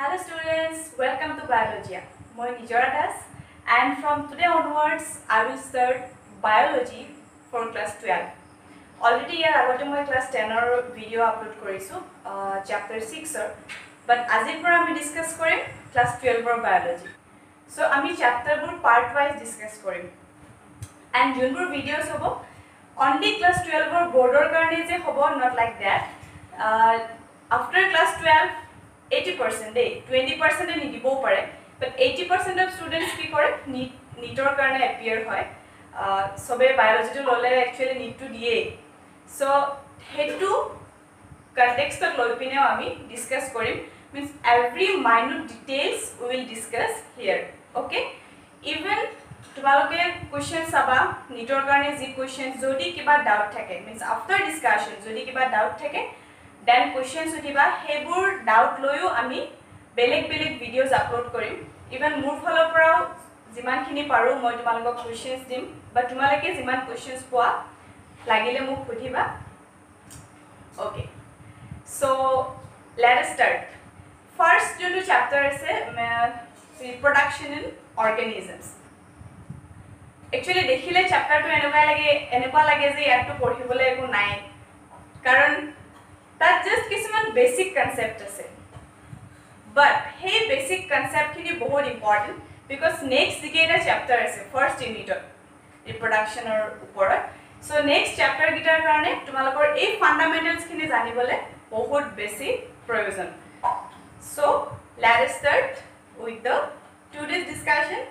Hello students, welcome to Biology. I am Nijora Das and from today onwards I will start biology for class 12. Already here I got class 10 video upload korisu chapter 6 but azir pora ami discuss korim class 12 biology. So ami chapter bur part wise discuss korim and junbur videos hobo only class 12 board or karone je hobo not like that. After class 12 80% day 20% e nidibo pare but 80% of students ki kore neetor karone appear hoy sobe biology to lole actually need to die so hetu context of loi pine ami discuss korim means every minute details we will discuss here. Okay, even তোমালোকে question saba neetor karone ji questions jodi kiba doubt thake means after discussion jodi kiba doubt thake then questions utiba hebur doubt loyo ami beleg videos upload korim even mur phalor porao jiman khini paru moi tumalok questions dim but tumaleke jiman questions poa lagile muk khuthiba. Okay, so let us start. First jonu chapter ase reproduction in organisms. Actually dekhile chapter to enekwa lage je yato porhibole eko nai karon that just কিছুমান basic concept আছে but hey basic concept khini bahut important because next diketa chapter আছে first unit reproduction or upor so next chapter gitar karone tumalokor ei fundamentals khini janibole bahut besi proyojon. So let us start with the today's discussion,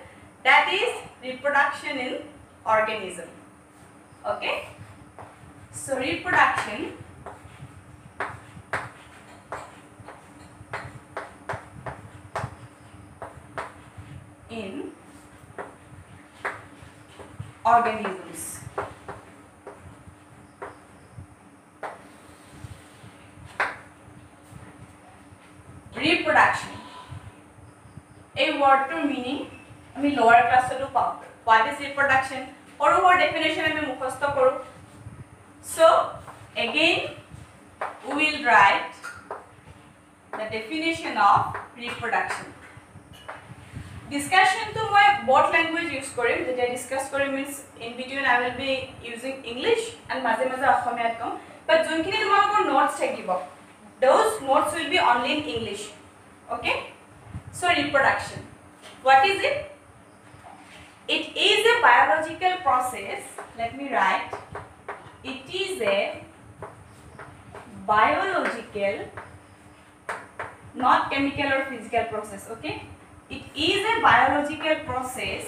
that is reproduction in organism. Okay, so reproduction in organisms. Reproduction. A word to meaning I mean lower class to pao. What is reproduction? Or what definition I mukhasto koru. So again we will write the definition of reproduction. Discussion to my both language use korim that I discuss korim means in between I will be using English and maze Assamia kom but jonkini tumalokor notes thakibo those notes will be only in English. Okay, so reproduction, what is it? It is a biological process. Let me write, it is a biological, not chemical or physical process. Okay, it is a biological process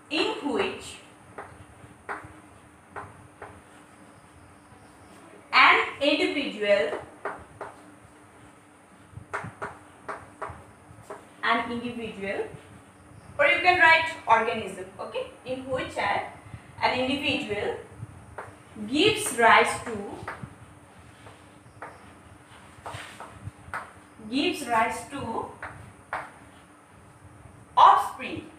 in which an individual or you can write organism, okay, in which an individual gives rise to offspring,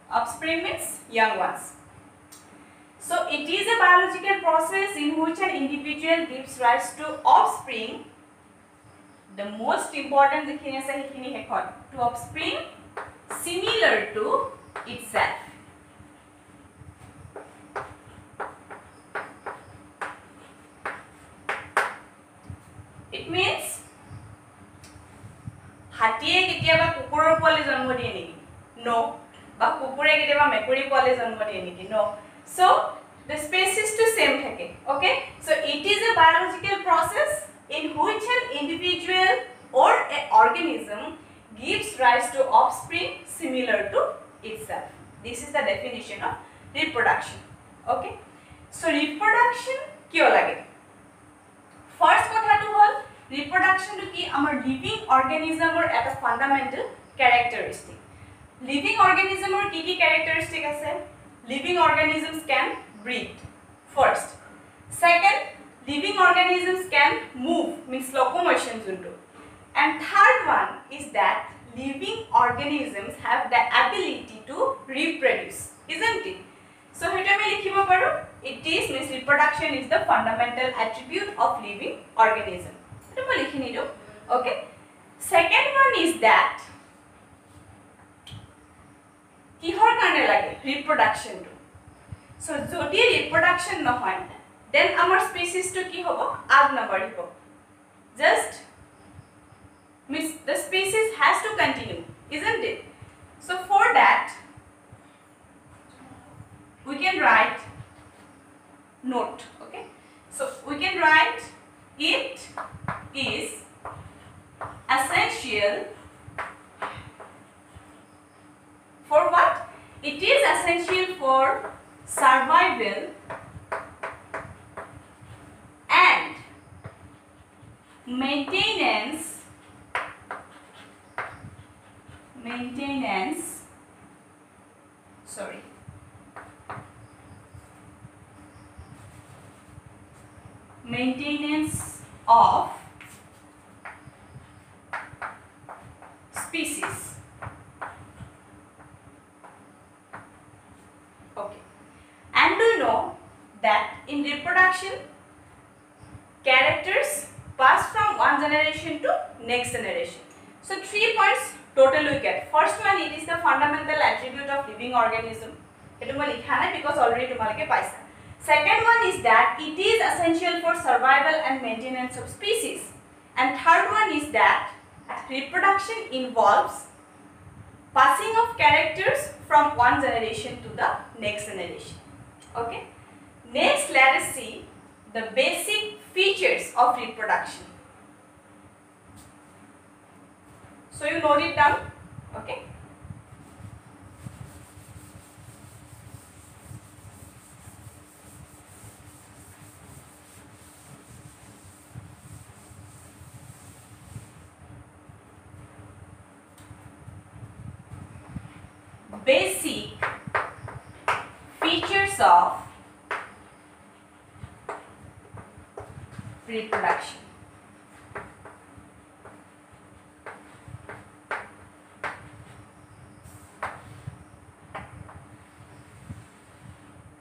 offspring means young ones. So it is a biological process in which an individual gives rise to offspring. The most important to offspring similar to itself. It means hatiye ketiaba kukuror pole janmo diye niki? No. Ba kukure ketiaba mekuri pole janmo diye niki? No. So the species to same thake. Okay, so it is a biological process in which an individual or an organism gives rise to offspring similar to itself. This is the definition of reproduction. Okay, so reproduction kyo lage? First kotha to hol reproduction to ki amar living organism or at a fundamental characteristic. Living organism or ki characteristic ase? Living organisms can breathe first. Second, living organisms can move means locomotion junto. And third one is that living organisms have the ability to reproduce, isn't it? So hetu ami likhibo paru it is means reproduction is the fundamental attribute of living organism. Okay. Second one is that kihor karone lage reproduction to. So jodi reproduction no hoy then our species to ki hobo ag na badibo. Just means the species has to continue, isn't it? So for that we can write note. Okay, so we can write it is essential for what? It is essential for survival and maintenance of species. Okay, and do you know that in reproduction characters pass from one generation to next generation. So 3 points total we get. First one, it is the fundamental attribute of living organism. Because already tumalike paisa. Second one is that it is essential for survival and maintenance of species. And third one is that reproduction involves passing of characters from one generation to the next generation. Okay. Next, let us see the basic features of reproduction. So you note it down. Okay. Basic features of reproduction.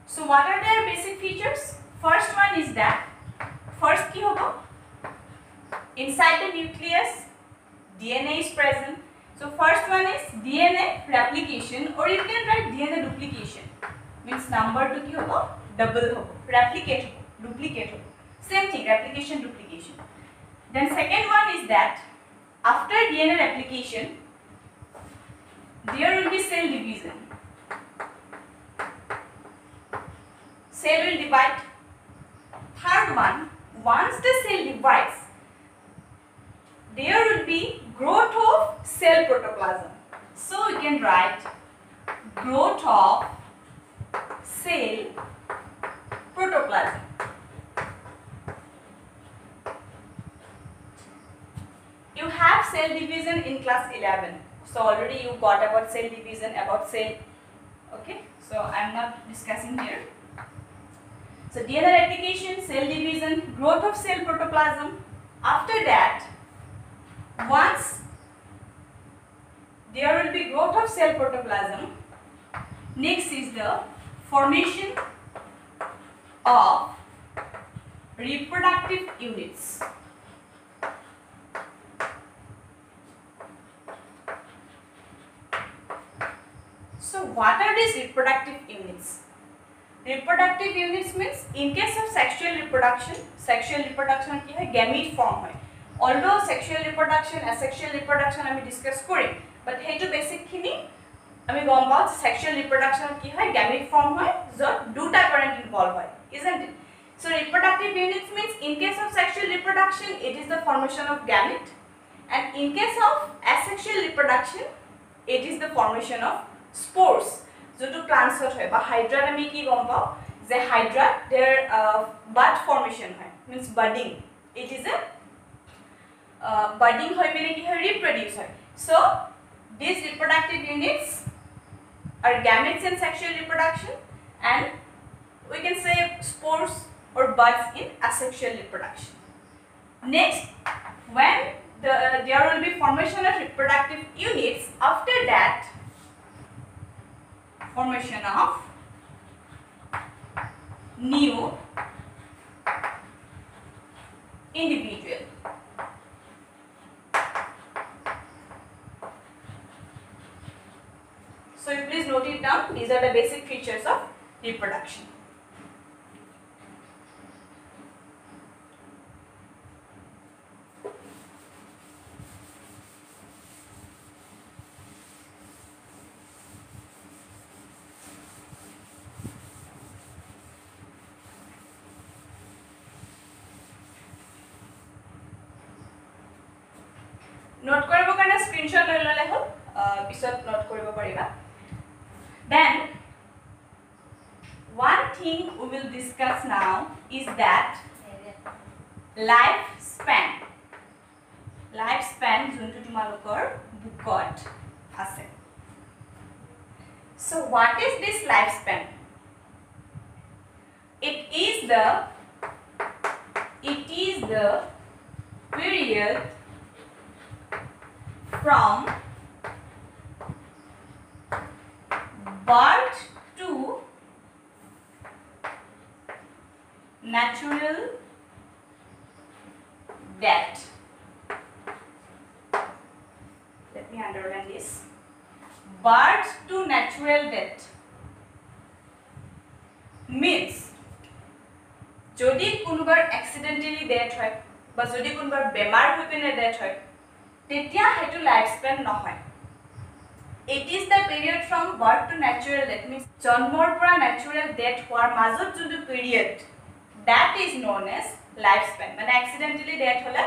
So what are their basic features? First one is that first ki hoga inside the nucleus DNA is present. So first one is DNA replication, or you can write DNA duplication. Means number 2 ki hoga double hoga, replicate hoga, duplicate hoga. Same thing, replication, duplication. Then second one is that after DNA replication there will be cell division. Cell will divide. Third one, once the cell divides, there will be growth of cell protoplasm. So we can write growth of cell protoplasm. You have cell division in class 11. So already you got about cell division, about cell. Okay, so I am not discussing here. So DNA replication, cell division, growth of cell protoplasm. After that, once there will be growth of cell protoplasm, next is the formation of reproductive units. So what are these reproductive units? Reproductive units means in case of sexual reproduction ki hoy gamete form hoy. Although sexual reproduction, asexual reproduction I discuss kori, but hetu basic khini ami gom pao sexual reproduction ki hoy gamete form hoy jot duta parent involved hoy, isn't it? So reproductive units means in case of sexual reproduction it is the formation of gamete, and in case of asexual reproduction it is the formation of spores. Joto plants hoy ba hydra ami ki gom pao je hydra their bud formation hoy, means budding. It is a budding hoy pene ki hoy reproduce hoy. So these reproductive units are gametes in sexual reproduction, and we can say spores or buds in asexual reproduction. Next, when there will be formation of reproductive units, after that formation of new individual. So you please note it down. These are the basic features of reproduction. Note koribo karone screenshot loi lole hol pisot note koribo pariba. Then one thing we will discuss now is that lifespan juntu tumalokor bookot ase. So what is this lifespan? It is the period from birth to natural death. Let me underline this. Birth to natural death means যদি কোনোবাৰ accidentally death হয় বা যদি কোনোবাৰ বেমাৰ হৈ পিনে death হয় তেতিয়া হেতু লাইফ স্পেন নহয়. It is the period from birth to natural death means জন্মৰ পৰা natural death হোৱাৰ মাজত যোনটো period that is known as lifespan. মানে accidentally death হলে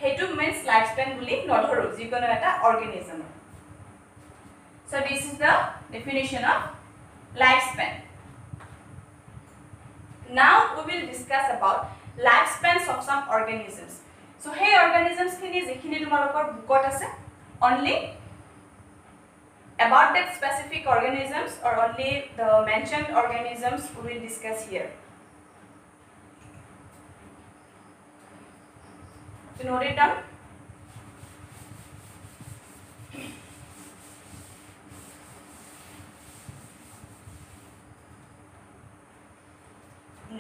হেতু means lifespan বুলি নধৰো যিকোনো এটা organism. So this is the definition of lifespan. Now we will discuss about lifespans of some organisms. So hey organisms khini jekhini tumalokor bookot ase only about that specific organisms or only the mentioned organisms we will discuss here. So note it down.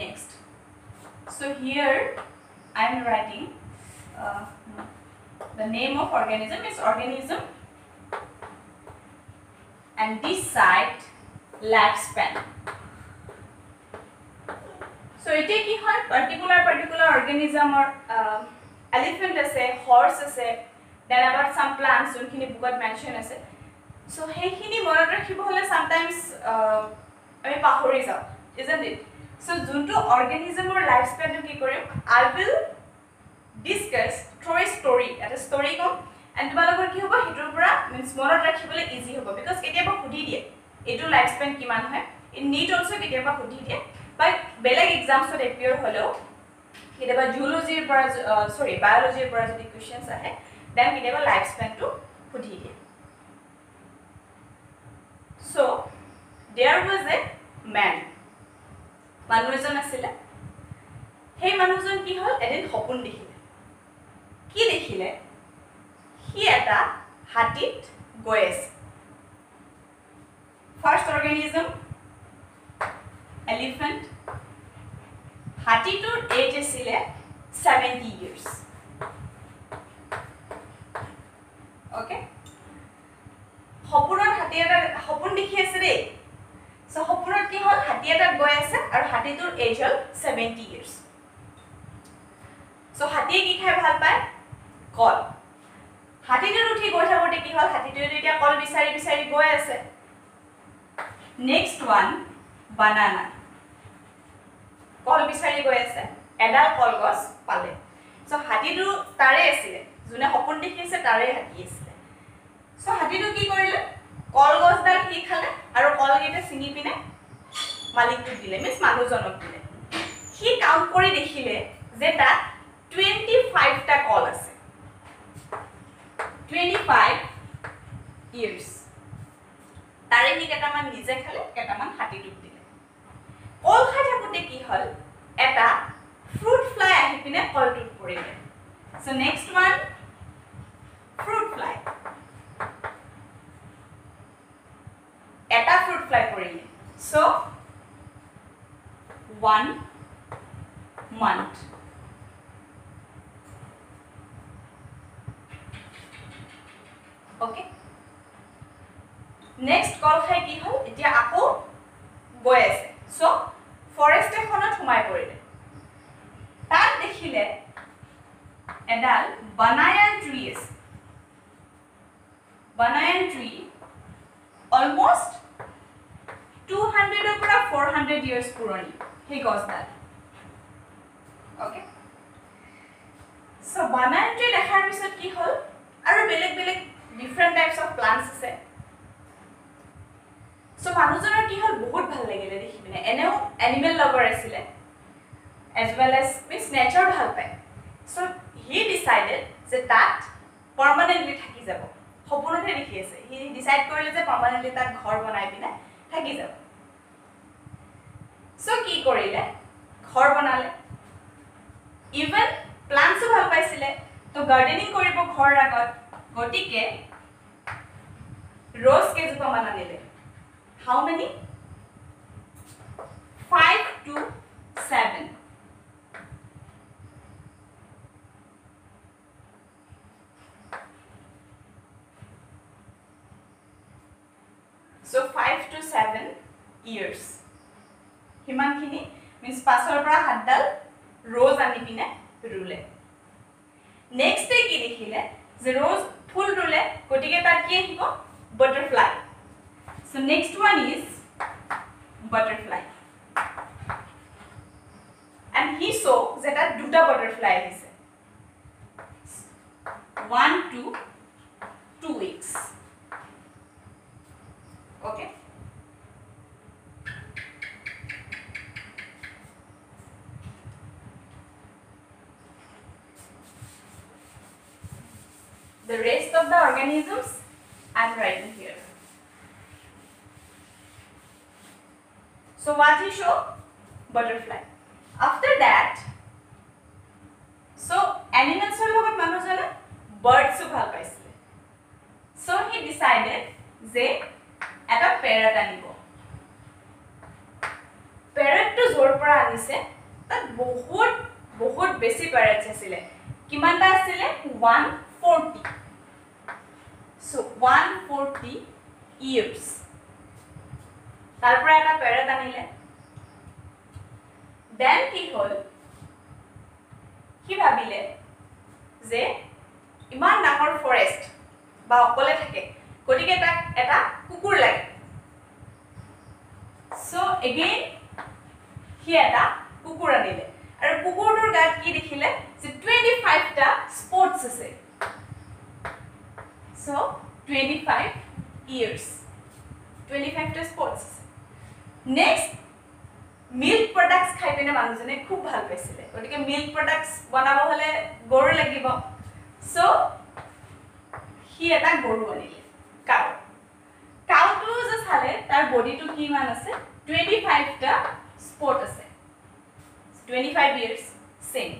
Next, so here I am writing the name of organism is organism and this side lifespan. So it is ki hoy particular organism or elephant ase, horse ase, then about some plants jonkhini bookot mention ase. So hekhini monot rakhibo hole sometimes ami pahori jao, isn't it? So junto organism or lifespan ki korim I will discuss through a story at a story kom and tumalokor ki hobo hetur pura means monot rakhibole easy hobo because ketiaba khudi die etu lifespan kiman hoy in need also ketiaba khudi die but beleg exams ot appear holo ketiaba zoology pura biology pura jodi questions ahe then ketiaba lifespan to khudi die. So there was a man মানুহ এজন আছিল সেই মানুহজন কি হল এদিন সপোন দেখিলে কি দেখিলে হি এটা হাতীত গৈ আছে ফাৰ্স্ট অৰ্গানিজম এলিফেন্ট হাতীটোৰ এজ আছিল 70 years ওকে সপোনত হাতী এটা সপোন দেখি আছে ৰে So সপোনত কি হল হাতী এটা গৈ আছে আৰু হাতীটোৰ এজ হল 70 years. So হাতীয়ে কি খাই ভাল পায় কল হাতীটোৰ উঠি গৈ থাকোতে কি হল হাতীটোৱে এতিয়া কল বিচাৰি গৈ আছে নেক্সট ওয়ান বানানা কল বিচাৰি গৈ আছে এডাল কলগছ পালে So হাতীটো তাৰে আছিল যোনে সপোন দেখি আছে তাৰে হাতী আছিল So হাতীটো কি কৰিলে কলগছডাল কি খালে আৰু কলগেটা চিনি পিনে মালিকটো দিলে মিস মানুহজনক দিলে হি কাউন্ট কৰি দেখিলে যে তাত 25 টা কল আছে 25 years তাৰে কি কেটামান নিজে খালে কেটামান হাতীটোক দিলে কল খাই থাকোতে কি হল এটা ফ্ৰুট ফ্লাই আহি পিনে কলটোত পৰিলে so next one fruit fly এটা ফ্ৰুট ফ্লাই পৰিলে so 1 month. Okay. Next call khai ki hol etia ako goi ase. So forest ekhonot humai porile. Tar dekhile edal banyan tree is. Banyan tree almost 200 or 400 years purani. He goes that. Okay. So banyan tree dekhar pisot ki hol aru beleg different types of plants ase. So manujonar ki hol bahut bhal lagile dekhi bine eneo animal lover asile as well as means nature bhal pai. So he decided that permanently thaki jabo. Hoponothe likhi ase. He decide korile je permanently tar ghor banai bine thaki jabo. So ki korile ghor banale. Even plants bhal paisile to gardening koribo ghor agot gotike rose kejupa man anile. How many? 5 to 7. So 5 to 7 years. Himankhini means pasor pra haddal rose ani pine rule. Next day ki dekhile je rose full rule gotike tar ki ahibo butterfly. So next one is butterfly. And he saw that duta butterfly is 1 to 2 weeks. Okay. The rest of the organisms I am writing here. So what he show? Butterfly. After that, so animals are logot manujana birds su bhal paisile. So he decided je eta parrot anibo. Parrot to jor pora anise tat bahut besi parrots asile. Kimanta asile 140. So 140 years. Tarpora eta parrot anile. Then ki hol ki bhabile je iman dangor forest ba okole thake gotike tak eta kukur lage. So again he eta kukur anile aru kukurur gat ki dekhile je 25 ta spots ase. So 25 years 25 ta spots. Next milk products khai pene manujone khub bhal paisile gotike milk products banabo hole goru lagibo. So he eta goru anile cow to just hale tar body to ki man ase 25 ta spot ase 25 years same.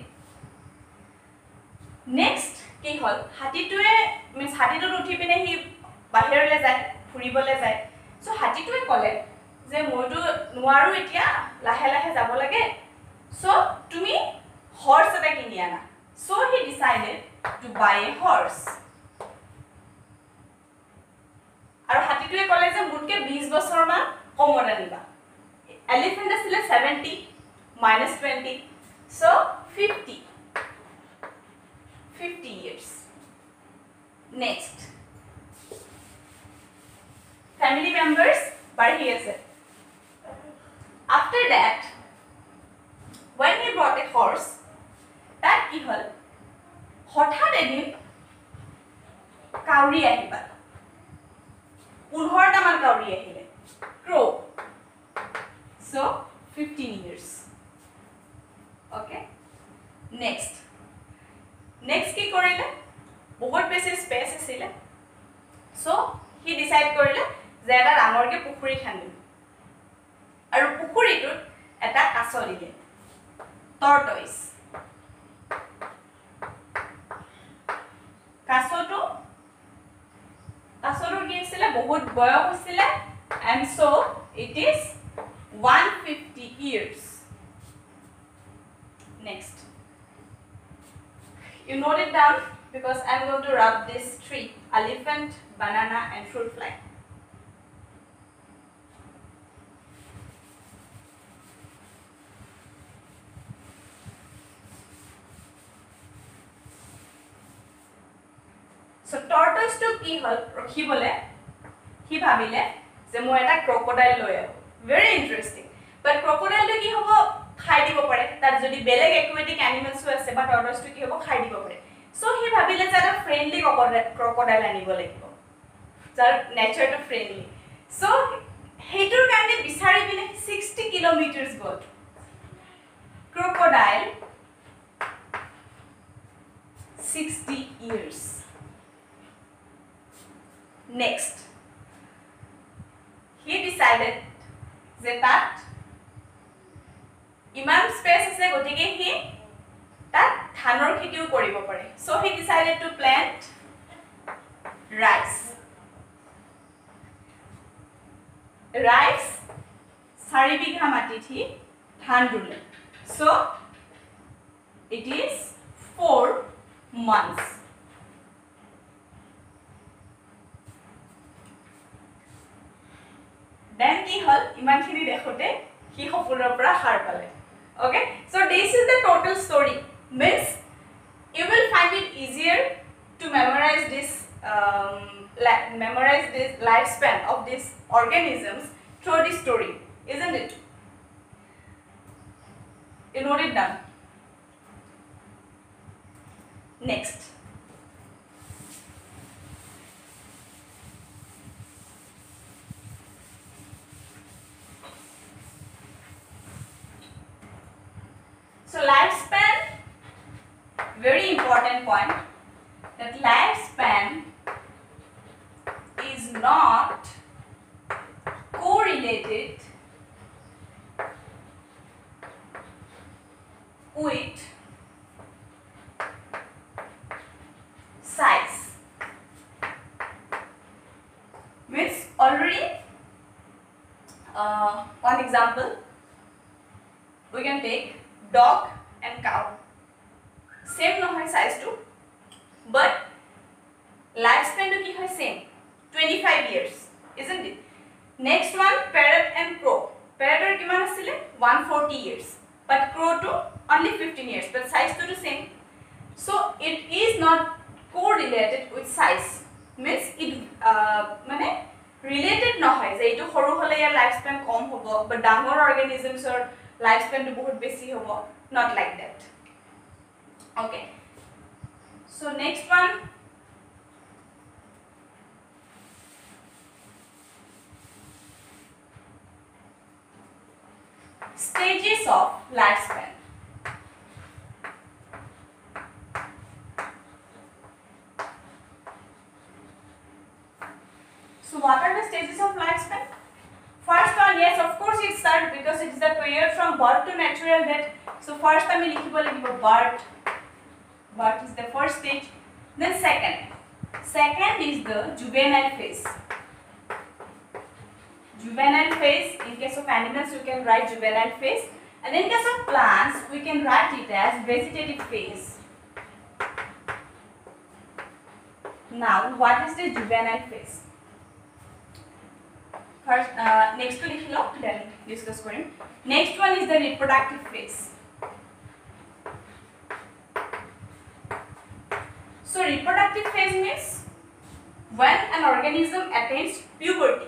Next ki hol hati to means hati to uthi pine hi bahirole jay phuribole jay. So hati to kole je moitu nuaru etia lahe jabo lage. So tumi horse eta kini ana. So he decided to buy a horse. Aru hati to kole je mutke 20 bochor man komor aniba. Elephant asile 70 minus 20. So 50 years. Next family members barhi ase. After that, when he brought a horse, that ki hol hothat edin kauri ahiba 15 ta man kauri ahile crow. So 15 years. Okay. Next ki korile bahut beshi space asile. So he decide korile je eta rangor ke pukhuri khandim. Aru pukhuri tut eta kaso dile tortoise. Kaso to gisile bahut boyos hosile and so it is 150 years. Next, you note it down because I am going to rub this tree: elephant, banana, and fruit fly. So tortoise to ki hol rakhibole hi bhabile je moi eta crocodile loi aho. Very interesting. But crocodile to ki hobo khai dibo pare, tar jodi beleg aquatic animals ase ba tortoise to ki hobo khai dibo pare. So hi bhabile je eta friendly crocodile anibo lagibo, jar nature to friendly. So hetur kane bisari bine 60 kilometers gol. Crocodile 60 years. Next, he decided that iman space ase gotike he tat dhanor khetiu koribo pare. So he decided to plant rice. Rice 4 bigha matit hi dhan rule. So it is 4 months. Then ki hol iman khini dekhote hi hopulor pora har pale. Okay, so this is the total story. Means you will find it easier to memorize this lifespan of these organisms through this story, isn't it? You note it down. Next, so lifespan, very important point, that lifespan is not correlated with size. Means already one example we can take dog and cow. Same no hoy size to, but lifespan to ki hoy same, 25 years, isn't it? Next one, parrot and crow. Parrot kiman asile 140 years, but crow to only 15 years, but size to the same. So it is not correlated with size. Means it mane related no hoy je etu horu hole ya lifespan kom hobo, but dangor organisms or lifespan to bahut besi hobo, not like that. Okay, so next one, stages of lifespan. So what are the stages of lifespan? First one, yes, of course it starts because it is the period from birth to natural death. So first time we likhibo lagibo birth. Birth is the first stage. Then second is the juvenile phase. Juvenile phase, in case of animals we can write juvenile phase, and in case of plants we can write it as vegetative phase. Now what is the juvenile phase? First, next to likh lo, then discuss karim. Next one is the reproductive phase. So reproductive phase means when an organism attains puberty.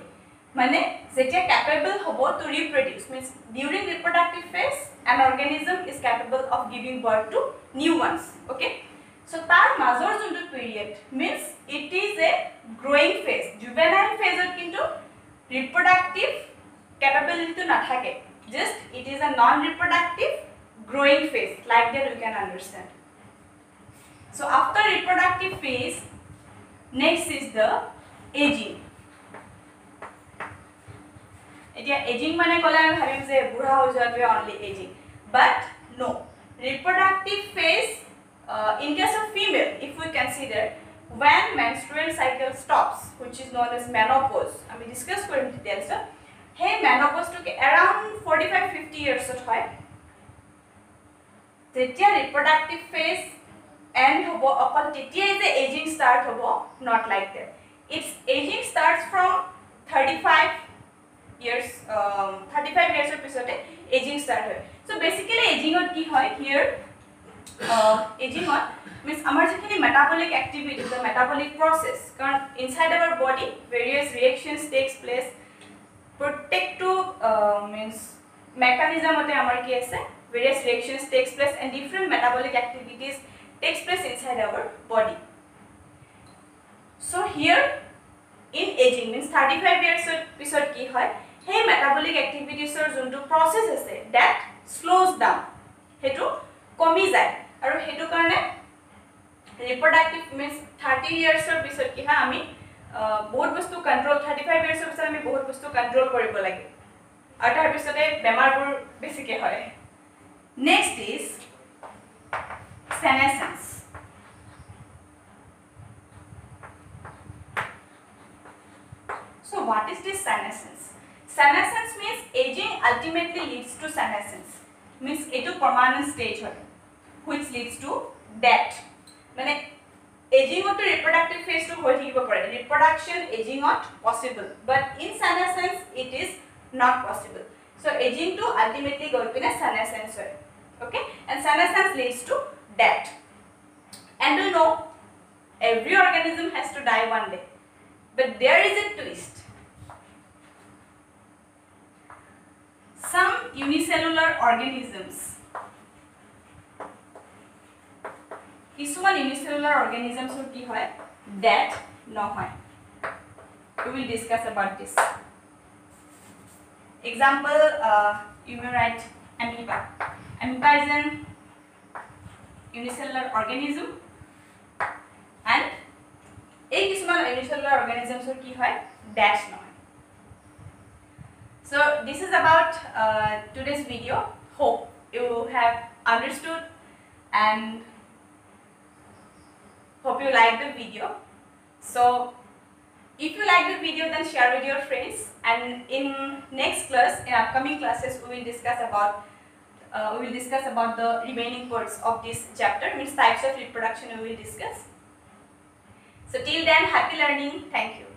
Mane jetia capable hobo to reproduce, means during reproductive phase an organism is capable of giving birth to new ones. Okay, so tar major juntu period means it is a growing phase. Juvenile phase or kintu reproductive capability to nathake, just it is a non-reproductive growing phase, like that we can understand. So after reproductive phase, next is the aging. Aging mane kole ami bhabim je budha hoy jowa only aging, but no, reproductive phase in case of female, if we consider when menstrual cycle stops, which is known as menopause, I will discuss in details. Hey, menopause to around 45-50 years of hoy, যেতিয়া reproductive phase end hobo অকল তেতিয়াই যে aging start hobo, not like that. Its aging starts from 35 years 35 years of pisote aging start hoy. So basically aging ot ki hoy here aging ot means amar jekhini metabolic activity, the metabolic process, karon inside our body various reactions takes place. Protective means mechanism ote amar ki ase, various reactions takes place and different metabolic activities takes place inside our body. So here in aging means 35 years pisot ki hoy, hey metabolic activities or jontu process ase that slows down, hetu komi jay aru hetu karone reproductive means 30 years or pisot ki ha ami বহুত বস্তু control 35 years of আমি বহুত বস্তু control কৰিব লাগে আৰু তাৰ পিছতে বেমাৰবোৰ বেছিকে হয় next is senescence so what is this senescence means aging ultimately leads to senescence means etu permanent stage hoy which leads to death মানে aging of the reproductive phase to hoi thikibo pare reproduction aging ot possible but in senescence it is not possible so aging to ultimately go to senescence hoy okay and senescence leads to death and you know every organism has to die one day but there is a twist some unicellular organisms কিছুমান unicellular organisms or ki hoy that no hoy we will discuss about this example you may write amoeba is an unicellular organism and ei কিছুমান unicellular organisms or ki hoy that no hoy so this is about today's video hope you have understood and hope you like the video so if you like the video then share with your friends and in next class in upcoming classes we will discuss about the remaining parts of this chapter means types of reproduction we will discuss so till then happy learning thank you